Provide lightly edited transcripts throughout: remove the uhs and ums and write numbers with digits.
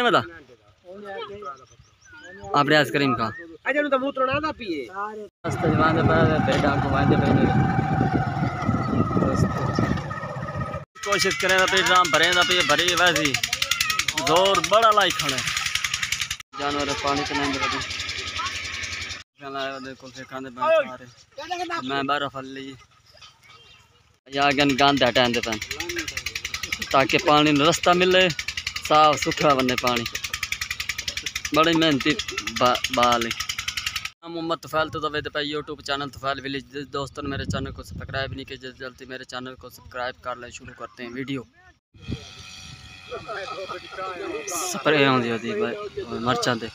नहीं पता अपने आइसक्रीम का कोशिश करें ड्राम भरे भरी वैसी जोर बड़ा लाई खड़े जानवर पानी चलाएंगे मैं बारह फल ली या गंद हटाएंगे पैन ताकि पानी रास्ता मिले साफ सुथरा बने पानी बड़ी मेहनती बाल मोहम्मद तुफैल तो वे पे यूट्यूब चैनल तुफैल विलेज दोस्तों ने मेरे चैनल को सब्सक्राइब नहीं किया जल्दी मेरे चैनल को सब्सक्राइब कर लें। शुरू करते हैं वीडियो। स्प्रे होती भाई मरचा दे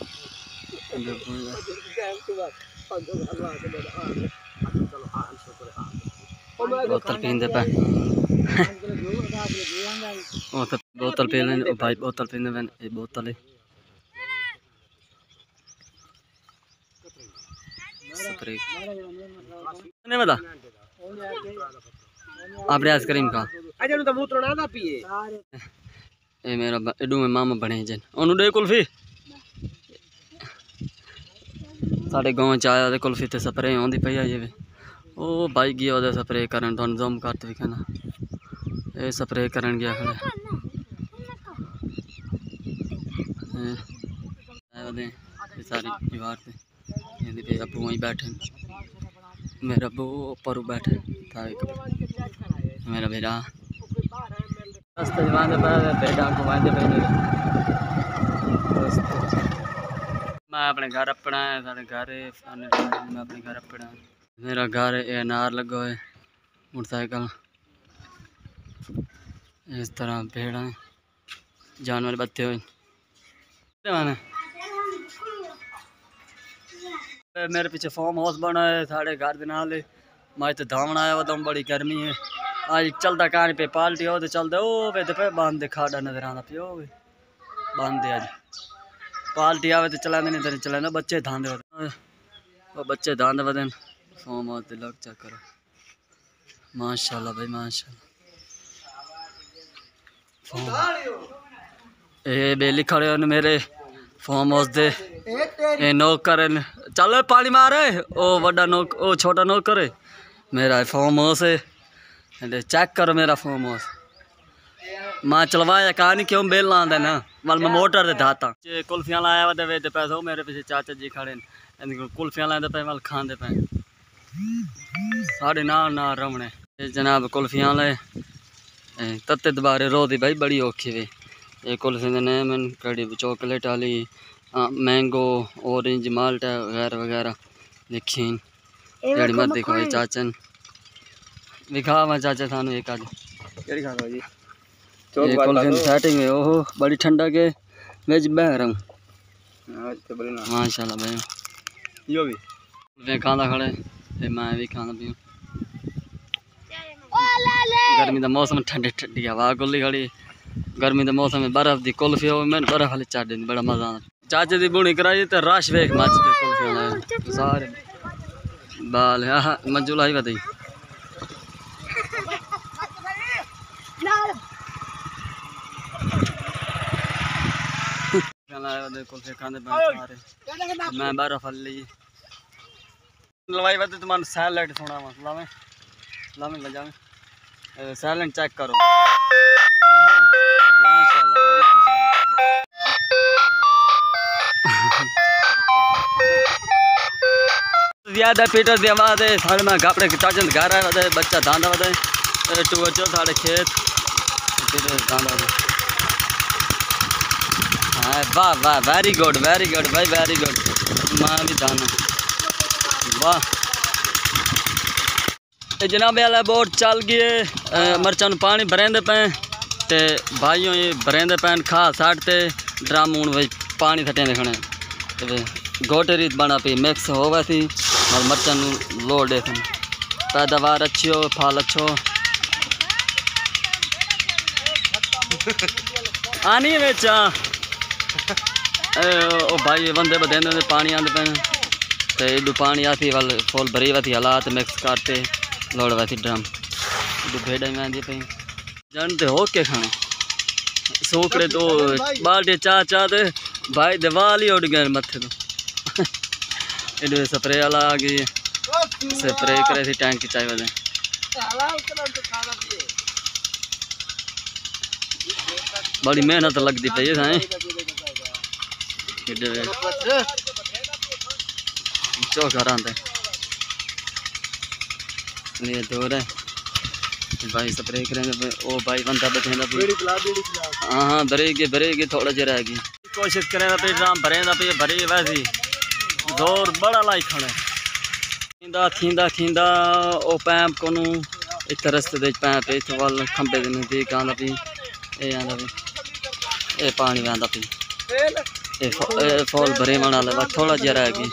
बोतल पींदे पे बोतल पी लें भाई बोतल पींदे पे बोतल नहीं पता अपने आइसक्रीम का ये मेरा एडू में मामा बने जन ओनू दे कुल्फी साढ़े गाँव च आया कुल्फी ते स्प्रे आँदी पई आई ओ भाई गया वो स्प्रे करन तुम जूम करते भी कहना ये स्प्रे करन गया खड़े सारी दीवार से अबू वहीं बैठे मेरा अबू ऊपर बैठे था मेरा बेटा मैं अपने घर अपना है साढ़े घर मैं अपने घर अपना मेरा घर अनार लगा है मोटरसाइकिल इस तरह भेड़ा जानवर बत्ते हुए मेरे पीछे फार्म हाउस बना है साढ़े घर के नाल मैं तो धावन आया हुआ दम बड़ी गर्मी है आज चलता कहानी पे पाल्टी हो तो चलते ओ पे पे बांध खाड़ा नजर आता पियो बांध दे आज पाल्टी आवे तो चला नहीं तो चला बच्चे धांधे वो बच्चे धांधे वदन फार्म हाउस लग चेक करो माशाल्लाह भाई माशाल्लाह ये बेली खड़े हो मेरे फार्म हाउस दे ए नौकर चल पानी मारे ओ वड्डा नौक ओ छोटा नौकर है मेरा फार्म हाउस है चेक करो मेरा फार्म हाउस मां चलवाया कहानी क्यों बेल लांदा ना वाल मैं मोटर दे धाता कुल्फियां लाया वा दे पैसे मेरे पीछे चाचा जी खड़े कुल्फियां लाते पे वाल खांदे पे साढ़े ना रमने जनाब कुल्फियां ले तत्ते दोबारे रोदी भाई बड़ी औखी वे ये कुल्फी ने मैंने कड़ी चॉकलेट वाली मैंगो ऑरेंज माल्टा वगैरह वगैरह देखी जड़ी मत देखो भाई चाचन दिखा मैं चाचा थानू एक आज जी ये कुल्फी सेटिंग है ओहो बड़ी ठंडा के वेज बह रहा हूँ माशाल्लाह भाई यो भी कुल्फी खाना खड़े मैं भी खाना पीऊँ गर्मी का मौसम ठंडी ठंडी हवा गुल्ली खड़ी गर्मी के मौसम में बर्फ की कुल्फी हो मैंने बर्फ वाली चाट दी बड़ा मजा आता चाचे की बुनी कराई तो रश वेख मच के कुल्फियां सारे बाल हाँ मंजू लाई बताई कुल्फी खाने मैं बर्फ फल ली लवाई बता तुम्हारा सैलेड सुना लावे लावे बजावे सैलेड चेक करो ज्यादा पीटर दी आवाज है सारे मैं कपड़े चाचन घर आया वदे बच्चा दांदा वदे टू बच्चो सारे खेत दांदा वदे हाँ वाह वाह वेरी गुड भाई वेरी गुड मां भी दाना वाह जनाब वाला बोट चल गए मरचां पानी भरेंदे पे ते भाइयों ये भरेंदे पैन खा साटते ड्रम हूँ भाई पानी सटे देखने गोटे रीत बना पी मिक्स हो वैसी और मरचां लोड दे पैदावार अच्छी हो फल अच्छो आनी है बेचा ओ भाई बंदे बदेंदे पानी आते पे तो इडू पानी आती वाल फुल भरी वती हालात मिक्स करते लोड वैसी ड्रम इडू भेड़ में आती पे जानते हो के खाने सूकड़े तो बाल्टी चाह चाह दे भाई दीवाल ही उड़ गए मत्थे तो इधर स्प्रे वाला आ गई स्प्रे करे थी टैंक की चाहिए वजह बड़ी मेहनत लगती पई है चौका रहा ये दूर है भाई स्प्रे करेंगे ओ भाई बंदा बैठे हाँ हाँ भरेगी थोड़ा जरा रह गई कोशिश करें पे ड्राम भरेंदा पे भरे वैसे जोर बड़ा लाई खड़ा खींदा खींदा खींदा ओ पैंप को इत रस्ते दे पैंप इत वाल खंबे दे नजदीक आंदा पी ए आंदा पी ए पानी आंदा पी ए फॉल भरे वाला थोड़ा जरा रह गई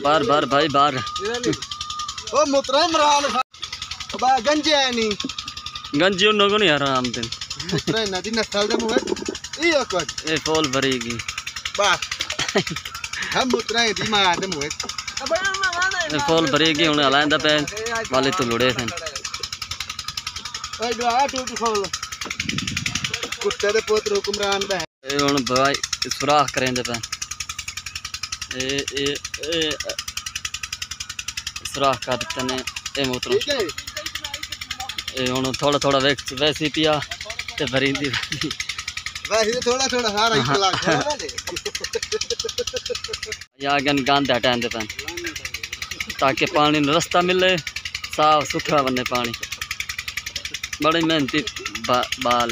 बार बार भाई बार ओ मुतरम रान बा गंजे नहीं गंजी उन को नहीं आराम दिन मुतरे नदी नस्ल दे मुहे ई अकड ए फॉल भरेगी बा हम मुतरे दी मा दे मुहे ए फॉल भरेगी हुन हलांदा पे वाले तो लुड़े थे ओए दुआ टूट खोल कुत्ते दे पुत्र हुक्मरान दा ए हुन भाई सुराख करेंदे पे ए सुराख कर देते ने ए मोटर ए हुन थोड़ा थोड़ा वैसे पिया ते भरींदी वैसे थोड़ा थोड़ा सारा 1 लाख या गन गंद हटाएं दे पेन ताकि पानी न रास्ता मिले साफ सुथरा बने पानी बड़ी मेहनती बाल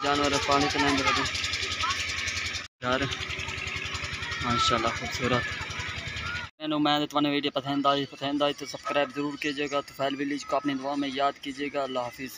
जानवर पानी पिलाएं दे यार माशाल्लाह खूबसूरत मैं तुम्हें वीडियो पसंद आई तो सब्सक्राइब ज़रूर कीजिएगा तो फैल विलेज को अपनी दुआ में याद कीजिएगा। अल्लाह हाफिज़।